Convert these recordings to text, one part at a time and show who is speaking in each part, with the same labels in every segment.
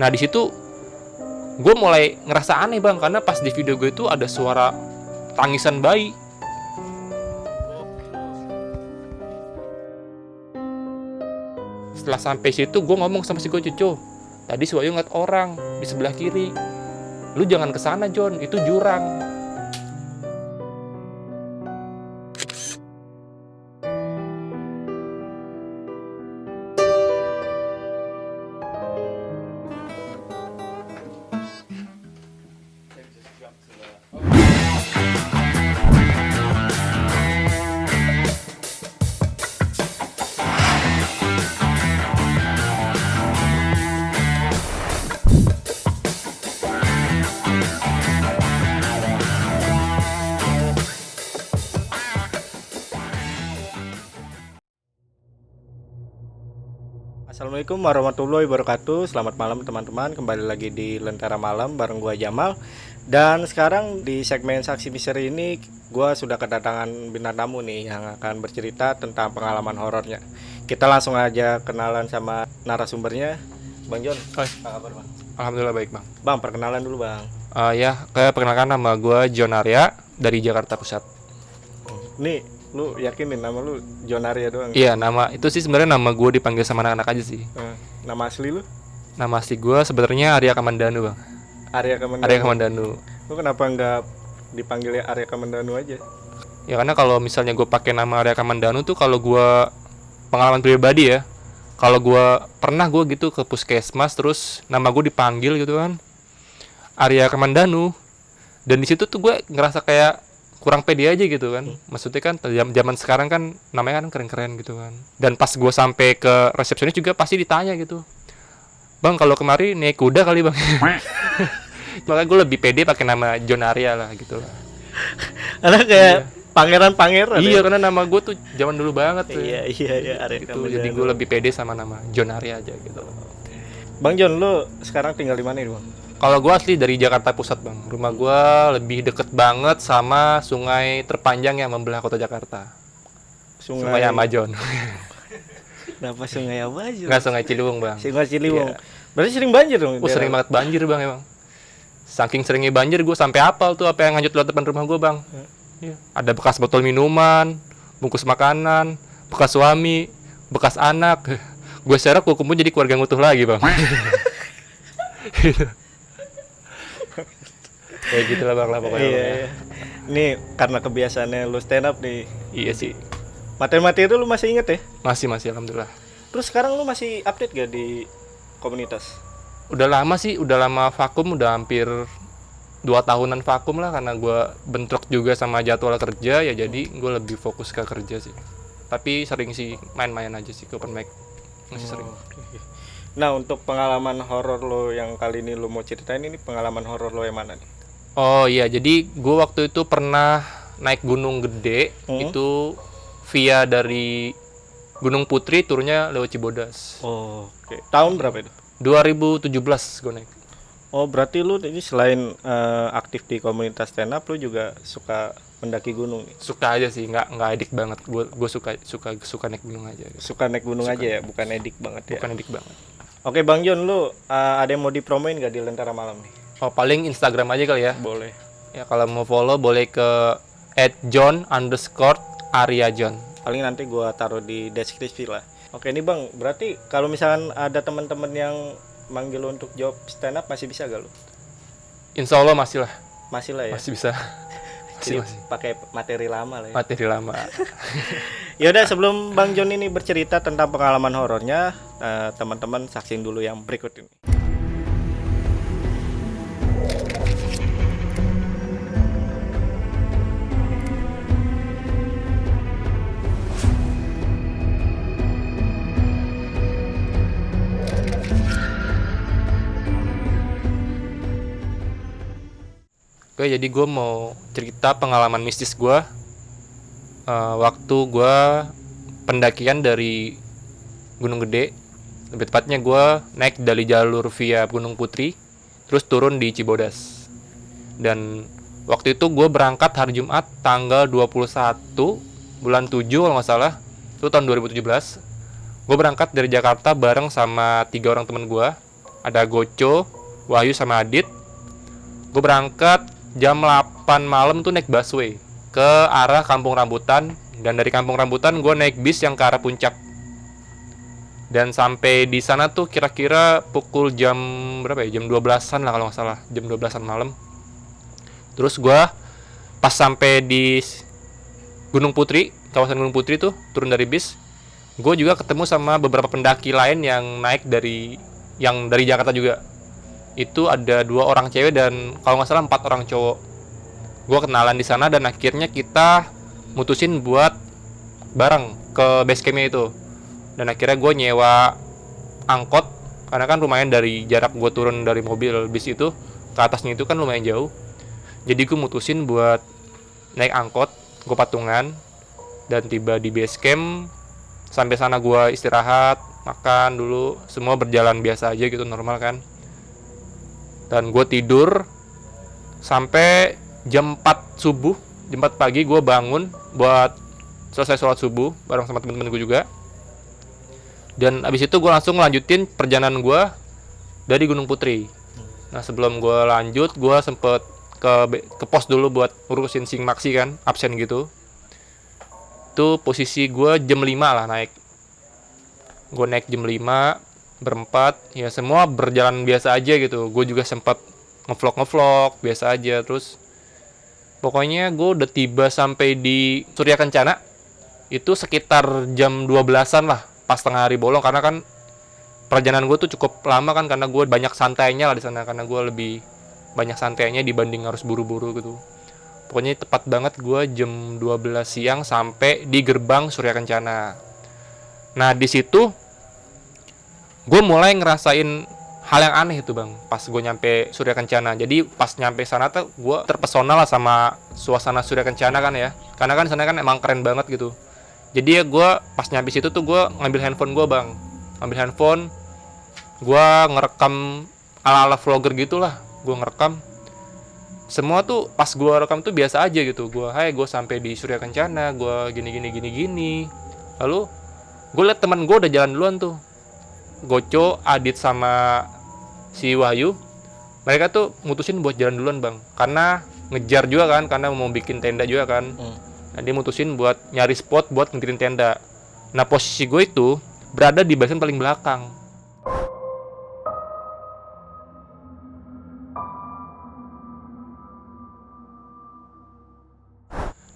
Speaker 1: Nah di situ gue mulai ngerasa aneh bang, karena pas di video gue itu ada suara tangisan bayi. Setelah sampai situ gue ngomong sama si Gocuco, tadi si Wahyu ngeliat orang di sebelah kiri, lu jangan kesana John, itu jurang.
Speaker 2: Assalamualaikum warahmatullahi wabarakatuh. Selamat malam teman-teman. Kembali lagi di Lentera Malam bareng gua Jamal. Dan sekarang di segmen Saksi Misteri ini gua sudah kedatangan bintang tamu nih yang akan bercerita tentang pengalaman horornya. Kita langsung aja kenalan sama narasumbernya, Bang John.
Speaker 1: Oh,
Speaker 2: Apa kabar, Bang?
Speaker 1: alhamdulillah baik bang.
Speaker 2: Bang, perkenalan dulu, Bang.
Speaker 1: Perkenalkan nama gue John Arya dari Jakarta Pusat.
Speaker 2: Nih, lu yakin nih nama lu John Arya doang?
Speaker 1: Iya, nama itu sih sebenarnya nama gue dipanggil sama anak-anak aja sih.
Speaker 2: Nama asli lu?
Speaker 1: Nama asli gue sebenarnya Arya Kamandanu bang.
Speaker 2: Arya Kamandanu.
Speaker 1: Arya Kamandanu.
Speaker 2: Lu kenapa nggak dipanggilnya Arya Kamandanu aja?
Speaker 1: Ya karena kalau misalnya gue pakai nama Arya Kamandanu tuh kalau gue pengalaman pribadi ya, kalau gue pernah gue gitu ke puskesmas terus nama gue dipanggil gitu kan Arya Kamandanu, dan di situ tuh gue ngerasa kayak kurang pede aja gitu kan. Maksudnya kan zaman sekarang kan namanya kan keren-keren gitu kan. Dan pas gue sampai ke resepsionis juga pasti ditanya gitu, bang kalau kemari naik kuda kali bang. Makanya gue lebih pede pakai nama John Arya lah gitu.
Speaker 2: Karena kayak pangeran-pangeran.
Speaker 1: Iya
Speaker 2: ya?
Speaker 1: karena nama gue tuh zaman dulu banget tuh.
Speaker 2: Iya, Arya
Speaker 1: Gitu,
Speaker 2: Kamandanu.
Speaker 1: jadi gue lebih pede sama nama John Arya aja gitu.
Speaker 2: Bang John, lu sekarang tinggal di mana nih, Bang?
Speaker 1: Kalau gue asli dari Jakarta Pusat bang. Rumah gue lebih deket banget sama sungai terpanjang yang membelah kota Jakarta. Sungai Amazon.
Speaker 2: Kenapa sungai apa aja?
Speaker 1: Nggak, Sungai Ciliwung bang.
Speaker 2: Sungai Ciliwung.
Speaker 1: Iya.
Speaker 2: Berarti sering banjir dong?
Speaker 1: Sering banget banjir bang emang. Saking seringnya banjir gue sampai hafal tuh apa yang hanyut lewat depan rumah gue bang. Iya. Ada bekas botol minuman, bungkus makanan, bekas suami, bekas anak. Gue serap gue kumpul jadi keluarga yang utuh lagi bang. Ya gitulah bang lah pokoknya.
Speaker 2: Iya,
Speaker 1: Bang, ya.
Speaker 2: iya. Ini karena kebiasaannya lu stand up nih.
Speaker 1: Iya sih.
Speaker 2: Materi-materi itu lu masih inget ya?
Speaker 1: Masih alhamdulillah.
Speaker 2: Terus sekarang lu masih update gak di komunitas?
Speaker 1: Udah lama sih, udah lama vakum, udah hampir 2 tahunan vakum lah karena gue bentrok juga sama jadwal kerja ya, jadi gue lebih fokus ke kerja sih. Tapi sering sih main-main aja sih ke open mic, masih sering.
Speaker 2: Oke. Nah, untuk pengalaman horor lo yang kali ini lo mau ceritain, ini pengalaman horor lo yang mana nih?
Speaker 1: Oh iya, jadi gue waktu itu pernah naik Gunung Gede, itu via dari Gunung Putri turunnya lewat Cibodas.
Speaker 2: Oh, oke. Tahun berapa itu?
Speaker 1: 2017 gue naik.
Speaker 2: Oh, berarti lu ini selain aktif di komunitas stand up, lu juga suka mendaki gunung nih?
Speaker 1: Suka aja sih, nggak edik banget. Gue suka naik gunung aja.
Speaker 2: Suka naik gunung aja ya, bukan edik banget ya?
Speaker 1: Bukan edik banget.
Speaker 2: Oke Bang John, lu ada yang mau dipromoin gak di Lentera Malam nih?
Speaker 1: Oh, paling Instagram aja kali ya.
Speaker 2: Boleh.
Speaker 1: Ya kalau mau follow boleh ke @john_aryajohn.
Speaker 2: Paling nanti gua taruh di deskripsi lah. Oke nih Bang, berarti kalau misalkan ada teman-teman yang manggil lu untuk job stand up masih bisa gak lu?
Speaker 1: Insya Allah masih lah.
Speaker 2: Masih lah ya?
Speaker 1: Masih bisa.
Speaker 2: Jadi
Speaker 1: masih.
Speaker 2: pakai materi lama lah ya.
Speaker 1: Materi lama.
Speaker 2: Yaudah, sebelum Bang John ini bercerita tentang pengalaman horornya, teman-teman saksiin dulu yang berikut ini.
Speaker 1: Oke, jadi gue mau cerita pengalaman mistis gue waktu gue pendakian dari Gunung Gede. Lebih tepatnya gue naik dari jalur via Gunung Putri, terus turun di Cibodas. Dan waktu itu gue berangkat hari Jumat tanggal 21 bulan 7 kalau nggak salah, itu tahun 2017. Gue berangkat dari Jakarta bareng sama 3 orang temen gue. ada Goco, Wahyu sama Adit. Gue berangkat jam 8 malam tuh naik busway ke arah Kampung Rambutan, dan dari Kampung Rambutan gue naik bis yang ke arah puncak. Dan sampai di sana tuh kira-kira pukul jam berapa ya? Jam 12-an lah kalau nggak salah, jam 12-an malam. Terus gue pas sampai di Gunung Putri, kawasan Gunung Putri tuh, turun dari bis, gue juga ketemu sama beberapa pendaki lain yang naik dari Jakarta juga. Itu ada 2 orang cewek dan kalau nggak salah 4 orang cowok. Gue kenalan di sana dan akhirnya kita mutusin buat bareng ke base campnya itu. Dan akhirnya gue nyewa angkot, karena kan lumayan dari jarak gue turun dari mobil bis itu ke atasnya itu kan lumayan jauh. Jadi gue mutusin buat naik angkot, gue patungan, dan tiba di base camp. Sampai sana gue istirahat, makan dulu, semua berjalan biasa aja gitu, normal kan. Dan gue tidur sampai jam 4 subuh, jam 4 pagi gue bangun buat selesai sholat subuh bareng sama temen-temen gue juga. Dan abis itu gue langsung lanjutin perjalanan gue dari Gunung Putri. Nah sebelum gue lanjut, gue sempet ke pos dulu buat urusin SIM Maxi kan, absen gitu. Itu posisi gue jam 5 lah naik. Gue naik jam 5, berempat, ya semua berjalan biasa aja gitu. Gue juga sempat ngevlog biasa aja. Terus pokoknya gue udah tiba sampai di Surya Kencana itu sekitar jam 12-an lah, pas tengah hari bolong, karena kan perjalanan gue tuh cukup lama kan, karena gue banyak santainya lah di sana, karena gue lebih banyak santainya dibanding harus buru-buru gitu. Pokoknya tepat banget gue jam 12 siang sampai di gerbang Surya Kencana. Nah di situ gue mulai ngerasain hal yang aneh itu bang, pas gue nyampe Surya Kencana. Jadi pas nyampe sana tuh gue terpesona lah sama suasana Surya Kencana kan ya, karena kan sana kan emang keren banget gitu. Jadi ya gue pas nyampe situ tuh gue ngambil handphone gue bang, gue ngerekam ala-ala vlogger gitulah. Gue ngerekam semua tuh, pas gue rekam tuh biasa aja gitu. Gue sampai di Surya Kencana, gue gini. Lalu gue liat teman gue udah jalan duluan tuh, Goco, Adit sama si Wahyu. Mereka tuh mutusin buat jalan duluan bang, karena ngejar juga kan, karena mau bikin tenda juga kan. Nah dia mutusin buat nyari spot buat ngedirin tenda. Nah posisi gue itu berada di bagian paling belakang.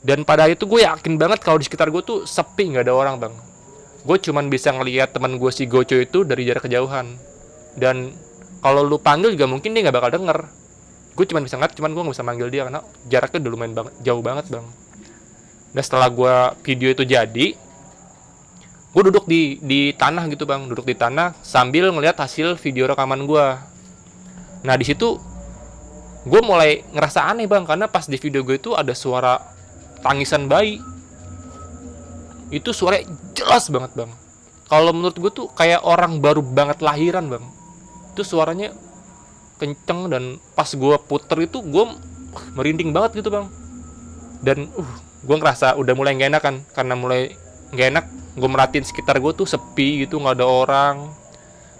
Speaker 1: Dan pada hari itu gue yakin banget kalau di sekitar gue tuh sepi, nggak ada orang bang. Gue cuman bisa ngelihat teman gue si Goco itu dari jarak kejauhan. Dan kalau lu panggil juga mungkin dia nggak bakal denger. Gue cuman bisa ngeliat, cuman gue nggak bisa manggil dia karena jaraknya udah lumayan jauh banget bang. Dan setelah gue video itu jadi, gue duduk di tanah gitu bang, duduk di tanah sambil ngelihat hasil video rekaman gue. Nah di situ gue mulai ngerasa aneh bang, karena pas di video gue itu ada suara tangisan bayi. Itu suaranya jelas banget bang. Kalau menurut gue tuh kayak orang baru banget lahiran bang. Itu suaranya kenceng, dan pas gue puter itu gue merinding banget gitu bang. Dan gue ngerasa udah mulai gak enak kan, karena mulai gak enak. Gue merhatiin sekitar gue tuh sepi gitu, gak ada orang.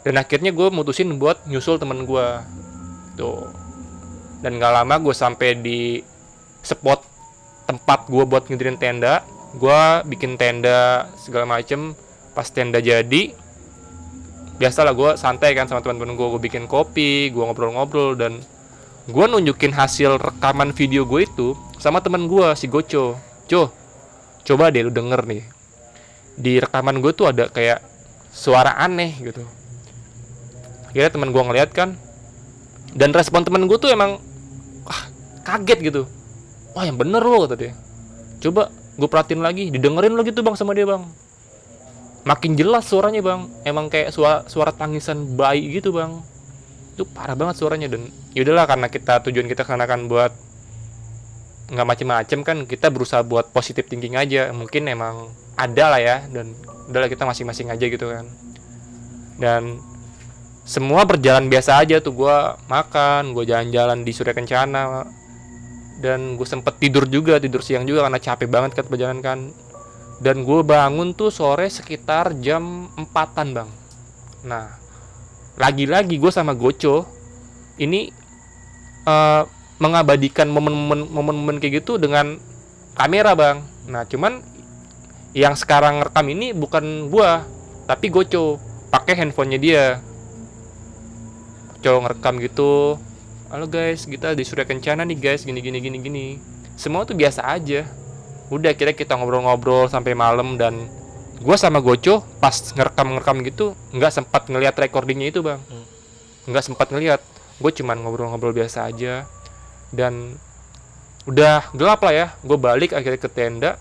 Speaker 1: Dan akhirnya gue mutusin buat nyusul temen gue tuh. Dan gak lama gue sampai di spot tempat gue buat ngedirin tenda. Gue bikin tenda segala macem. Pas tenda jadi, biasalah gue santai kan sama teman-teman gue bikin kopi, gue ngobrol-ngobrol, dan gue nunjukin hasil rekaman video gue itu sama teman gue si Goco. Coba deh lu denger nih, di rekaman gue tuh ada kayak suara aneh gitu. Akhirnya teman gue ngeliat kan, dan respon teman gue tuh emang kaget gitu. Wah yang bener lo, kata dia. Coba gue perhatiin lagi, didengerin lagi tuh bang sama dia bang. Makin jelas suaranya bang, emang kayak suara tangisan bayi gitu bang. Itu parah banget suaranya. Dan yaudahlah, karena tujuan kita kesana kan buat nggak macem-macem kan, kita berusaha buat positive thinking aja. Mungkin emang ada lah ya, dan udahlah kita masing-masing aja gitu kan. Dan semua berjalan biasa aja tuh. Gue makan, gue jalan-jalan di Surya Kencana, dan gue sempet tidur siang juga karena capek banget kan perjalanan kan. Dan gue bangun tuh sore sekitar jam 4-an bang. Nah lagi-lagi gue sama Goco ini mengabadikan momen-momen kayak gitu dengan kamera bang. Nah cuman yang sekarang rekam ini bukan gue, tapi Goco pakai handphonenya dia. Goco ngerekam gitu, halo guys, kita di Surya Kencana nih guys, gini. Semua tuh biasa aja. Udah kita ngobrol-ngobrol sampai malam, dan gue sama Goco pas ngerekam gitu nggak sempat ngelihat recordingnya itu bang. Nggak sempat ngelihat. Gue cuman ngobrol-ngobrol biasa aja. Dan udah gelap lah ya. Gue balik akhirnya ke tenda.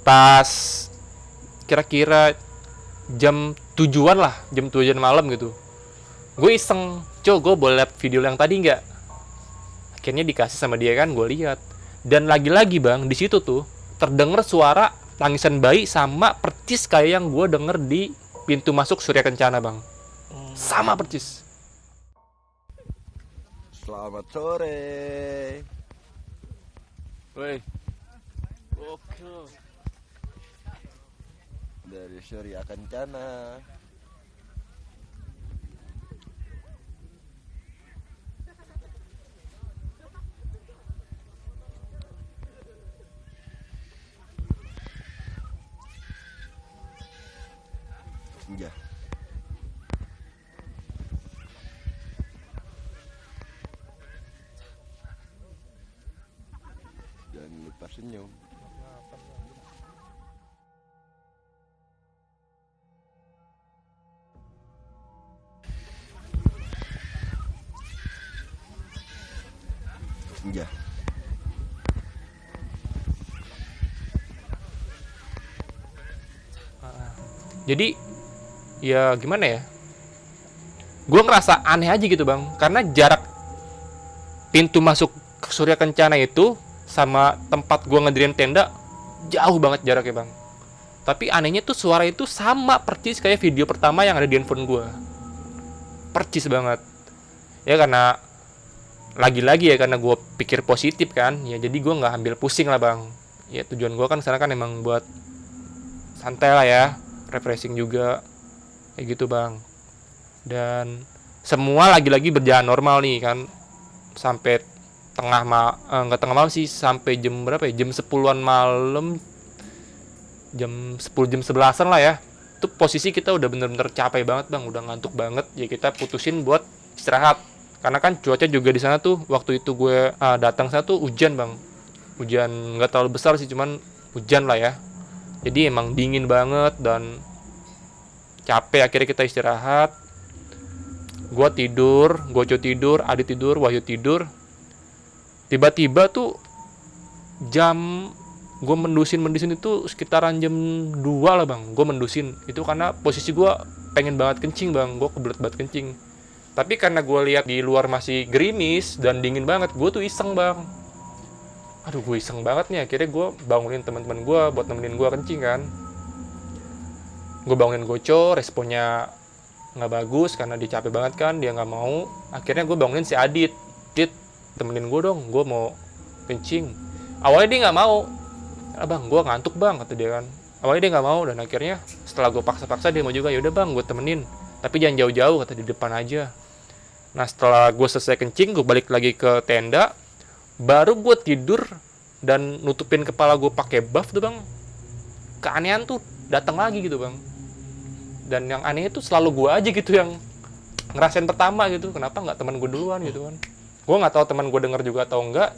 Speaker 1: Pas kira-kira jam 7-an lah, jam 7 malam gitu. Gue iseng, gue boleh liat video yang tadi nggak? Akhirnya dikasih sama dia kan, gue lihat. Dan lagi-lagi bang, di situ tuh terdengar suara tangisan bayi sama percis kayak yang gue denger di pintu masuk Surya Kencana bang. Sama percis.
Speaker 3: Selamat sore.
Speaker 1: Woi. Oke.
Speaker 3: Dari Surya Kencana. Ya. Jangan lupa senyum. Ya.
Speaker 1: Jadi ya gimana ya? Gue ngerasa aneh aja gitu bang, karena jarak pintu masuk ke Surya Kencana itu sama tempat gue ngedirin tenda jauh banget jaraknya bang. Tapi anehnya tuh suara itu sama percis kayak video pertama yang ada di handphone gue. Percis banget. Ya karena lagi-lagi ya karena gue pikir positif kan, ya jadi gue nggak ambil pusing lah bang. Ya tujuan gue kan sana kan emang buat santai lah ya, refreshing juga. Kayak gitu bang. Dan semua lagi-lagi berjalan normal nih kan. Sampai nggak tengah malam sih, sampai jam berapa ya, jam 10-an malam, jam 10 jam 11-an lah ya. Itu posisi kita udah bener-bener capek banget bang, udah ngantuk banget. Ya kita putusin buat istirahat, karena kan cuaca juga di sana tuh waktu itu gue datang sana tuh hujan bang. Hujan nggak terlalu besar sih, cuman hujan lah ya. Jadi emang dingin banget dan capek. Akhirnya kita istirahat. Gua tidur, Goco tidur, Adi tidur, Wahyu tidur. Tiba-tiba tuh jam gue mendusin itu sekitaran jam 2 lah bang. Gue mendusin itu karena posisi gue pengen banget kencing bang. Gue kebelet banget kencing. Tapi karena gue lihat di luar masih gerimis dan dingin banget, gue tuh iseng bang. Aduh gue iseng banget nih. Akhirnya gue bangunin teman-teman gue buat nemenin gue kencing kan. Gue bangunin Goco, responnya nggak bagus karena dia capek banget kan, dia nggak mau. Akhirnya gue bangunin si Adit, temenin gue dong, gue mau kencing. Awalnya dia nggak mau, bang gue ngantuk bang kata dia kan. Awalnya dia nggak mau, dan akhirnya setelah gue paksa dia mau juga. Ya udah bang, gue temenin, tapi jangan jauh-jauh kata, di depan aja. Nah setelah gue selesai kencing, gue balik lagi ke tenda, baru gue tidur dan nutupin kepala gue pakai buff tuh bang. Keanehan tuh datang lagi gitu bang. Dan yang aneh itu selalu gue aja gitu yang ngerasain pertama gitu. Kenapa nggak teman gue duluan gitu kan? Gue nggak tahu teman gue denger juga atau enggak.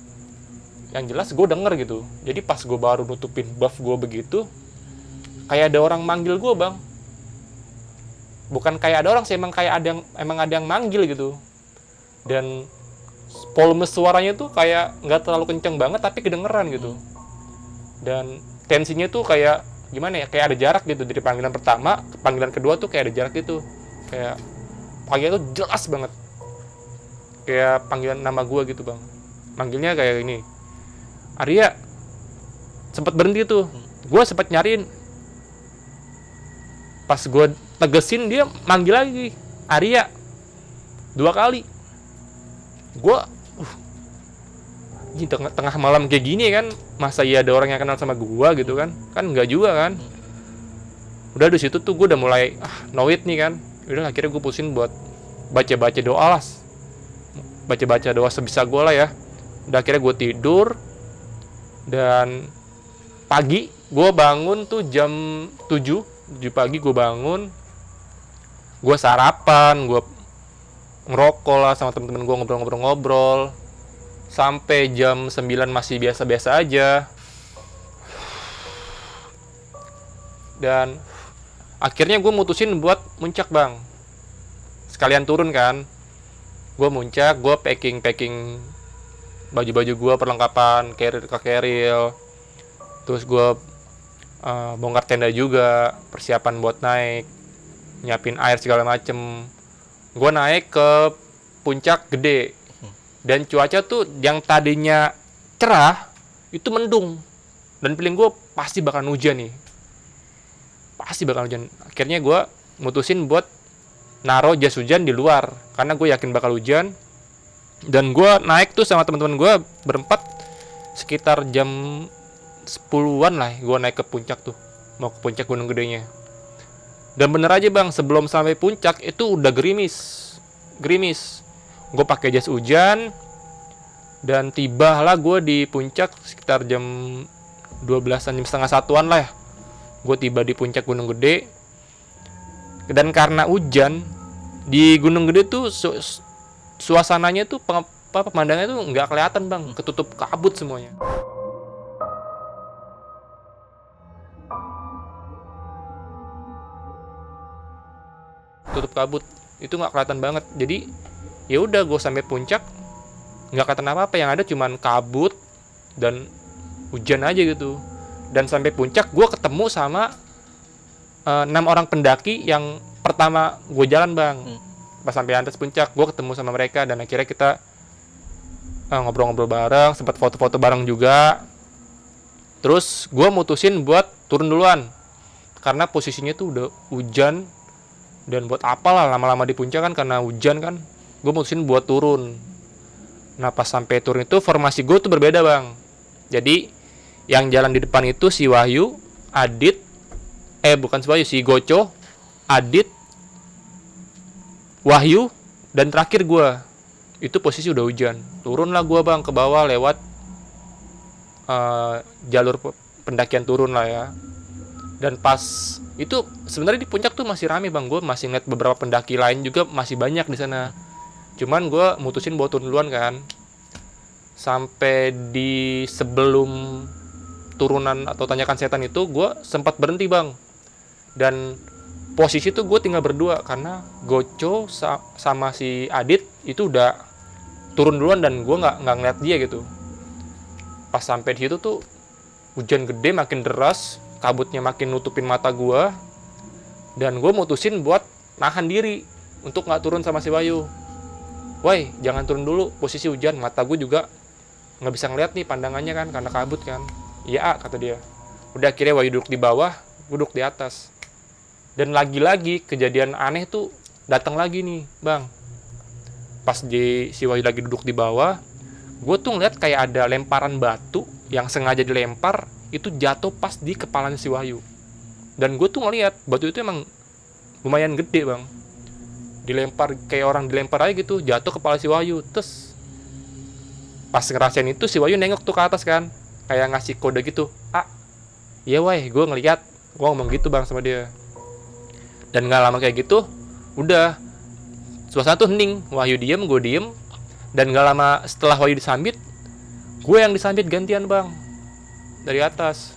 Speaker 1: Yang jelas gue denger gitu. Jadi pas gue baru nutupin buff gue begitu, kayak ada orang manggil gue bang. Bukan kayak ada orang sih, emang ada yang manggil gitu. Dan volume suaranya tuh kayak nggak terlalu kenceng banget tapi kedengeran gitu. Dan tensinya tuh kayak gimana ya, kayak ada jarak gitu dari panggilan pertama ke panggilan kedua tuh kayak ada jarak gitu. Kayak panggilan tuh jelas banget, kayak panggilan nama gue gitu bang. Manggilnya kayak ini, Arya. Sempet berhenti tuh, gue sempet nyariin. Pas gue tegesin dia manggil lagi, Arya, 2 kali. Gue di tengah malam kayak gini kan, masa iya ada orang yang kenal sama gua gitu kan enggak juga kan. Udah di situ tuh gue udah mulai know it nih kan, Udah akhirnya gue putusin buat baca-baca doa lah, baca-baca doa sebisa gue lah ya. Udah akhirnya gue tidur, dan pagi gue bangun tuh jam 7 pagi gue bangun, gue sarapan, gue ngerokok lah sama temen-temen gue, ngobrol-ngobrol sampai jam 9 masih biasa-biasa aja. Dan akhirnya gue mutusin buat muncak bang, sekalian turun kan. Gue muncak, gue packing baju-baju gue, perlengkapan carrier, terus gue bongkar tenda juga, persiapan buat naik, nyiapin air segala macem. Gue naik ke puncak gede, dan cuaca tuh yang tadinya cerah itu mendung, dan feeling gue pasti bakal hujan nih, Akhirnya gue mutusin buat naro jas hujan di luar karena gue yakin bakal hujan. Dan gue naik tuh sama teman-teman gue berempat sekitar jam 10-an lah, gue naik ke puncak tuh, mau ke puncak Gunung Gedenya. Dan bener aja bang, sebelum sampai puncak itu udah gerimis. Gue pakai jas hujan, dan tibalah gue di puncak sekitar jam 12-an, jam setengah satuan lah ya. Gue tiba di puncak Gunung Gede. Dan karena hujan di Gunung Gede tuh suasananya tuh pemandangannya tuh nggak kelihatan bang, ketutup kabut semuanya. Tutup kabut itu nggak kelihatan banget. Jadi ya udah, gue sampai puncak nggak kelihatan apa-apa, yang ada cuman kabut dan hujan aja gitu. Dan sampai puncak gue ketemu sama 6 orang pendaki yang pertama gue jalan bang. Pas sampai atas puncak gue ketemu sama mereka, dan akhirnya kita ngobrol-ngobrol bareng, sempat foto-foto bareng juga. Terus gue mutusin buat turun duluan karena posisinya tuh udah hujan, dan buat apalah lama-lama di puncak kan karena hujan kan. Gue mutusin buat turun. Nah pas sampai turun itu formasi gue tuh berbeda bang. Jadi yang jalan di depan itu si Wahyu, Adit, bukan si Wahyu, si Goco, Adit, Wahyu, dan terakhir gue. Itu posisi udah hujan. Turunlah gue bang ke bawah lewat jalur pendakian turun lah ya. Dan pas itu sebenarnya di puncak tuh masih rame bang. Gue masih ngeliat beberapa pendaki lain juga masih banyak di sana. Cuman gue mutusin buat turun duluan kan. Sampai di sebelum turunan atau tanjakan setan itu gue sempat berhenti bang. Dan posisi tuh gue tinggal berdua karena Goco sama si Adit itu udah turun duluan, dan gue nggak ngeliat dia gitu. Pas sampai di situ tuh hujan gede makin deras, kabutnya makin nutupin mata gue, dan gue mutusin buat nahan diri untuk nggak turun sama si Wahyu. Woi, jangan turun dulu, posisi hujan, mata gue juga nggak bisa ngeliat nih pandangannya kan karena kabut kan. Iya, kata dia. Udah akhirnya Wahyu duduk di bawah, gue duduk di atas. Dan lagi-lagi kejadian aneh tuh datang lagi nih bang. Pas si Wahyu lagi duduk di bawah, gue tuh ngeliat kayak ada lemparan batu yang sengaja dilempar, itu jatuh pas di kepalanya si Wahyu. Dan gue tuh ngeliat batu itu emang lumayan gede bang, dilempar kayak orang dilempar aja gitu, jatuh kepala si Wahyu. Terus pas ngerasain itu si Wahyu nengok tuh ke atas kan, kayak ngasih kode gitu. Iya Wahyu, gue ngeliat. Gue ngomong gitu bang sama dia. Dan gak lama kayak gitu, udah suasana tuh hening. Wahyu diem, gue diem. Dan gak lama setelah Wahyu disambit, gue yang disambit gantian bang, dari atas.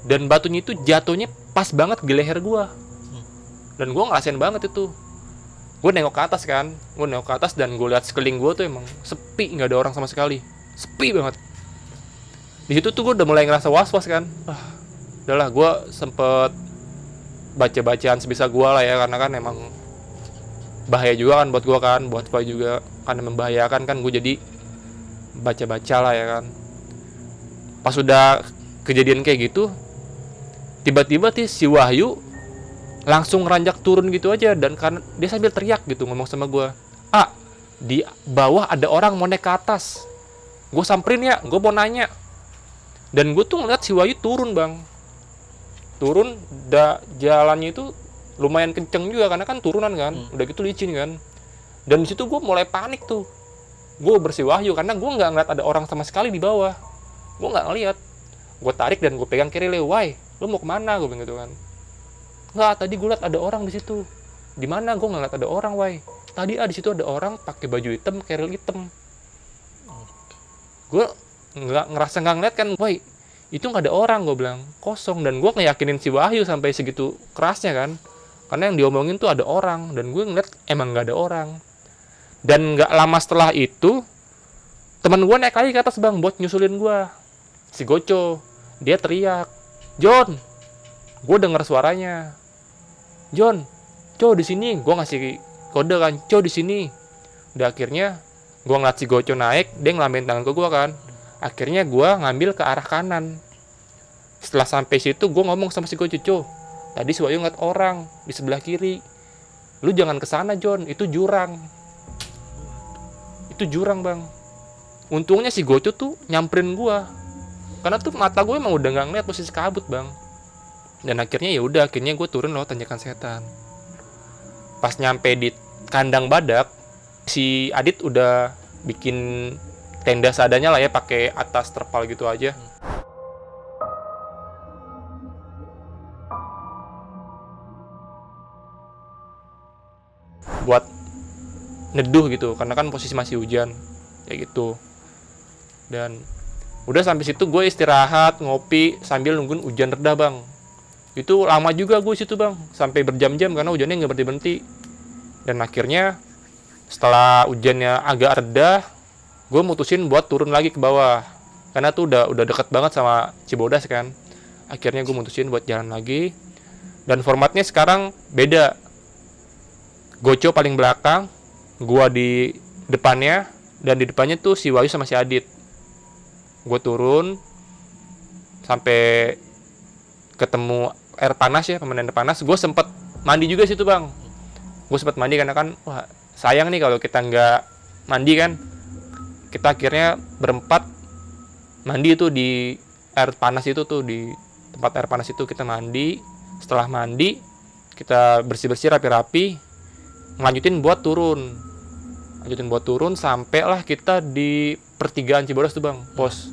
Speaker 1: Dan batunya itu jatuhnya pas banget di leher gue. Dan gue ngerasain banget itu. Gue nengok ke atas kan, dan gue lihat sekeliling gue tuh emang sepi, nggak ada orang sama sekali, sepi banget. Di situ tuh gue udah mulai ngerasa was-was kan. Udahlah, gue sempet baca-bacaan sebisa gue lah ya, karena kan emang bahaya juga kan buat gue kan, buat gue juga kan membahayakan kan. Gue jadi baca-baca lah ya kan. Pas udah kejadian kayak gitu, tiba-tiba si Wahyu langsung ngeranjak turun gitu aja, dan karena dia sambil teriak gitu ngomong sama gue, di bawah ada orang mau naik ke atas. Gue samperin ya, gue mau nanya. Dan gue tuh ngeliat si Wahyu turun bang, jalannya itu lumayan kenceng juga karena kan turunan kan, udah gitu licin kan. Dan di situ gue mulai panik tuh, gue bersih Wahyu karena gue nggak ngeliat ada orang sama sekali di bawah, gue nggak ngeliat. Gue tarik dan gue pegang kiri le, why, lu mau kemana, gue bilang gitu kan. Nggak, tadi gue liat ada orang di situ. Di mana? Gue nggak ngeliat ada orang, why. Tadi di situ ada orang pakai baju hitam, keril hitam. Gue ngerasa nggak ngeliat kan, why. Itu nggak ada orang, gue bilang, kosong. Dan gue ngeyakinin si Wahyu sampai segitu kerasnya kan, karena yang diomongin tuh ada orang, dan gue ngeliat emang nggak ada orang. Dan nggak lama setelah itu, teman gue naik lagi ke atas bang, buat nyusulin gue. Si Goco, dia teriak, John, gue dengar suaranya, John, Co di sini. Gue ngasih kode kan, Co di sini. Udah akhirnya gue ngeliat si Goco naik, dia ngelambain tangan ke gue kan. Akhirnya gue ngambil ke arah kanan. Setelah sampai situ gue ngomong sama si Goco, Co, tadi si Wahyu ngeliat orang di sebelah kiri. Lu jangan kesana John, itu jurang. Itu jurang bang. Untungnya si Goco tuh nyamperin gue, karena tuh mata gue emang udah nggak ngeliat posisi kabut bang. Dan akhirnya ya udah, akhirnya gue turun lewat tanjakan setan. Pas nyampe di kandang badak, si Adit udah bikin tenda seadanya lah ya, pakai atas terpal gitu aja. Buat neduh gitu, karena kan posisi masih hujan kayak gitu. Dan udah sampai situ gue istirahat, ngopi sambil nungguin hujan reda bang. Itu lama juga gue situ bang, sampai berjam-jam karena hujannya nggak berhenti-berhenti. Dan akhirnya setelah hujannya agak reda, gue mutusin buat turun lagi ke bawah, karena tuh udah deket banget sama Cibodas kan. Akhirnya gue mutusin buat jalan lagi, dan formatnya sekarang beda. Goco paling belakang, gue di depannya, dan di depannya tuh si Wahyu sama si Adit. Gue turun sampai ketemu air panas ya, pemandian air panas. Gue sempet mandi juga situ bang. Gue sempet mandi karena kan wah sayang nih kalau kita nggak mandi kan. Kita akhirnya berempat mandi itu di air panas itu tuh, di tempat air panas itu kita mandi. Setelah mandi kita bersih-bersih rapi-rapi, ngelanjutin buat turun sampailah kita di pertigaan Cibodas tuh bang, pos.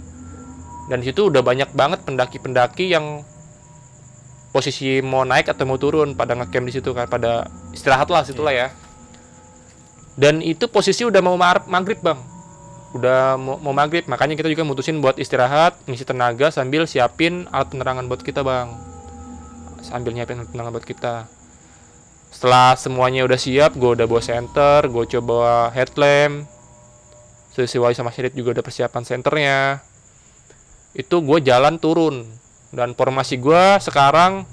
Speaker 1: Dan di situ udah banyak banget pendaki-pendaki yang posisi mau naik atau mau turun, pada ngecamp di situ kan, pada istirahat lah situlah ya. Dan itu posisi udah mau maghrib bang, udah mau maghrib, makanya kita juga mutusin buat istirahat, ngisi tenaga sambil siapin alat penerangan buat kita bang, sambil nyiapin alat penerangan buat kita. Setelah semuanya udah siap, gue udah bawa senter, gue coba headlamp, si Wahyu sama Syed juga udah persiapan senternya. Itu gue jalan turun, dan formasi gue sekarang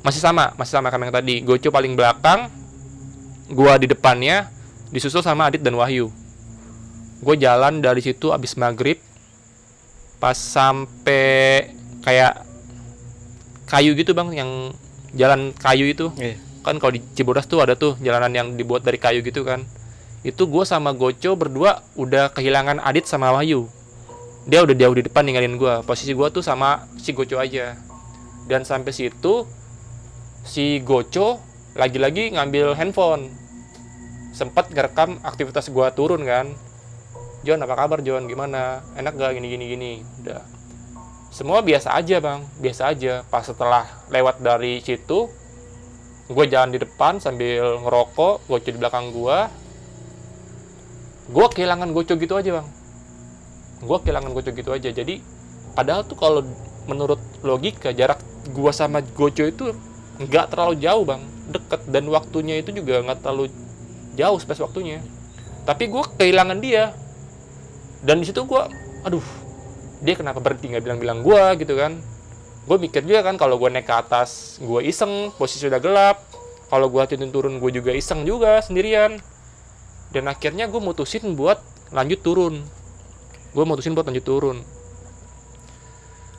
Speaker 1: masih sama kayak yang tadi. Goco paling belakang, gue di depannya, disusul sama Adit dan Wahyu. Gue jalan dari situ abis maghrib, pas sampai kayak kayu gitu bang, yang jalan kayu itu. Kan kalau di Cibodas tuh ada tuh jalanan yang dibuat dari kayu gitu kan. Itu gue sama Goco berdua udah kehilangan Adit sama Wahyu. Dia udah jauh di depan ninggalin gue. Posisi gue tuh sama si Goco aja. Dan sampai situ si Goco lagi-lagi ngambil handphone, sempat ngerekam aktivitas gue turun kan. John, apa kabar John, gimana, enak gak gini. Udah semua biasa aja bang, biasa aja. Pas setelah lewat dari situ, gue jalan di depan sambil ngerokok, Goco di belakang gue kehilangan Goco gitu aja bang. Jadi padahal tuh kalau menurut logika jarak gue sama Goco itu nggak terlalu jauh bang, deket, dan waktunya itu juga nggak terlalu jauh space waktunya. Tapi gue kehilangan dia, dan di situ gue, aduh, dia kenapa berhenti nggak bilang-bilang gue gitu kan. Gue mikir juga kan, kalau gue naik ke atas gue iseng, posisi udah gelap. Kalau gue turun gue juga iseng juga sendirian. Dan akhirnya gue mutusin buat lanjut turun.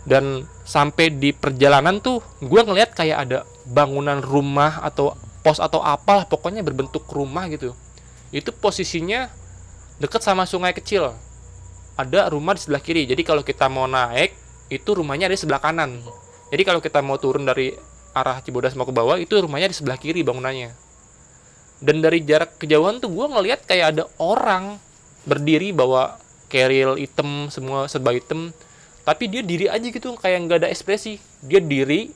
Speaker 1: Dan sampai di perjalanan tuh gue ngeliat kayak ada bangunan rumah atau pos atau apalah, pokoknya berbentuk rumah gitu. Itu posisinya deket sama sungai kecil. Ada rumah di sebelah kiri. Jadi kalau kita mau naik, itu rumahnya ada di sebelah kanan. Jadi kalau kita mau turun dari arah Cibodas mau ke bawah, itu rumahnya di sebelah kiri bangunannya. Dan dari jarak kejauhan tuh gue ngelihat kayak ada orang berdiri bawa keril hitam, semua serba hitam, tapi dia diri aja gitu, kayak nggak ada ekspresi. Dia diri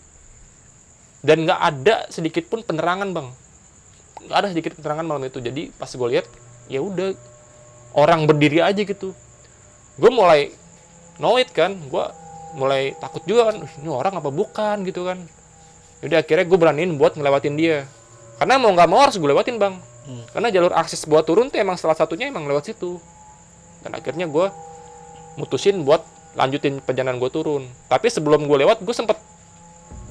Speaker 1: dan nggak ada sedikit pun penerangan, bang. Nggak ada sedikit penerangan malam itu. Jadi pas gue lihat, ya udah orang berdiri aja gitu. Gue mulai noit kan, gue mulai takut juga kan, ini orang apa bukan gitu kan. Yaudah akhirnya gue beraniin buat ngelewatin dia, karena mau nggak mau harus gue lewatin, bang. Karena jalur akses buat turun tuh emang salah satunya emang lewat situ. Dan akhirnya gue mutusin buat lanjutin perjalanan gue turun. Tapi sebelum gue lewat, gue sempet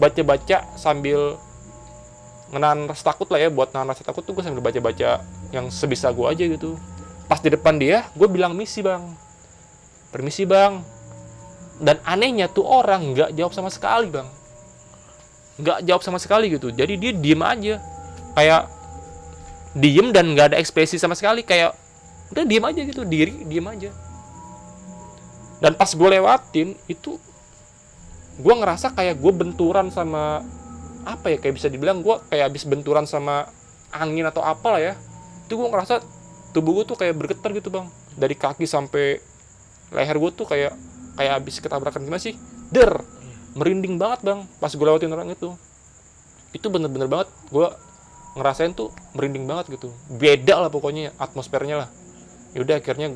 Speaker 1: baca-baca sambil menahan rasa takut lah ya. Buat nahan rasa takut tuh gue sambil baca-baca yang sebisa gue aja gitu. Pas di depan dia, gue bilang misi, bang. Permisi, bang. Dan anehnya tuh orang nggak jawab sama sekali, bang. Nggak jawab sama sekali gitu. Jadi dia diem aja, kayak diem dan nggak ada ekspresi sama sekali, kayak udah diem aja gitu, diem aja. Dan pas gue lewatin itu, gue ngerasa kayak gue benturan sama apa ya, kayak bisa dibilang gue kayak habis benturan sama angin atau apa lah ya. Itu gue ngerasa tubuh gue tuh kayak bergetar gitu, bang. Dari kaki sampai leher gue tuh kayak habis ketabrakan, gimana sih, merinding banget, bang. Pas gue lewatin orang itu bener-bener banget gue ngerasain tuh merinding banget gitu. Beda lah pokoknya atmosfernya lah. Yaudah akhirnya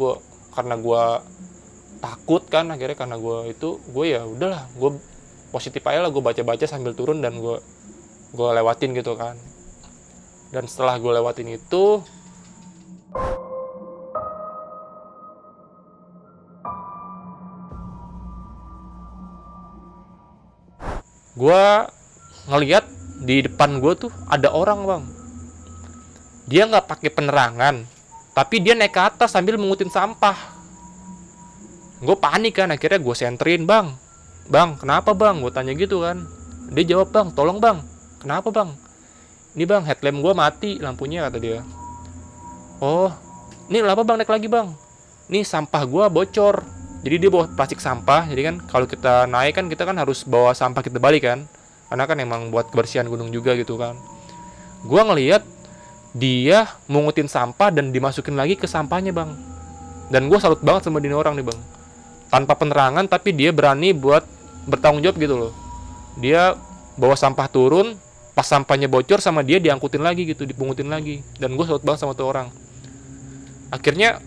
Speaker 1: karena gue takut kan, akhirnya karena gue ya udahlah, gue positif aja lah, gue baca-baca sambil turun dan gue lewatin gitu kan. Dan setelah gue lewatin itu, gue ngeliat di depan gue tuh ada orang, bang. Dia nggak pakai penerangan, tapi dia naik ke atas sambil mengutin sampah. Gue panik kan, akhirnya gue senterin, bang, kenapa, bang? Gue tanya gitu kan. Dia jawab, bang, tolong, bang. Kenapa, bang? Ini, bang, headlamp gue mati lampunya, kata dia. Oh, ini kenapa, bang, naik lagi, bang? Ini sampah gue bocor. Jadi dia bawa plastik sampah. Jadi kan kalau kita naik kan, kita kan harus bawa sampah kita balik kan, karena kan emang buat kebersihan gunung juga gitu kan. Gue ngelihat dia mungutin sampah dan dimasukin lagi ke sampahnya, bang. Dan gue salut banget sama ini orang nih, bang. Tanpa penerangan tapi dia berani buat bertanggung jawab gitu loh. Dia bawa sampah turun, pas sampahnya bocor sama dia diangkutin lagi gitu, dipungutin lagi. Dan gue salut banget sama tuh orang. Akhirnya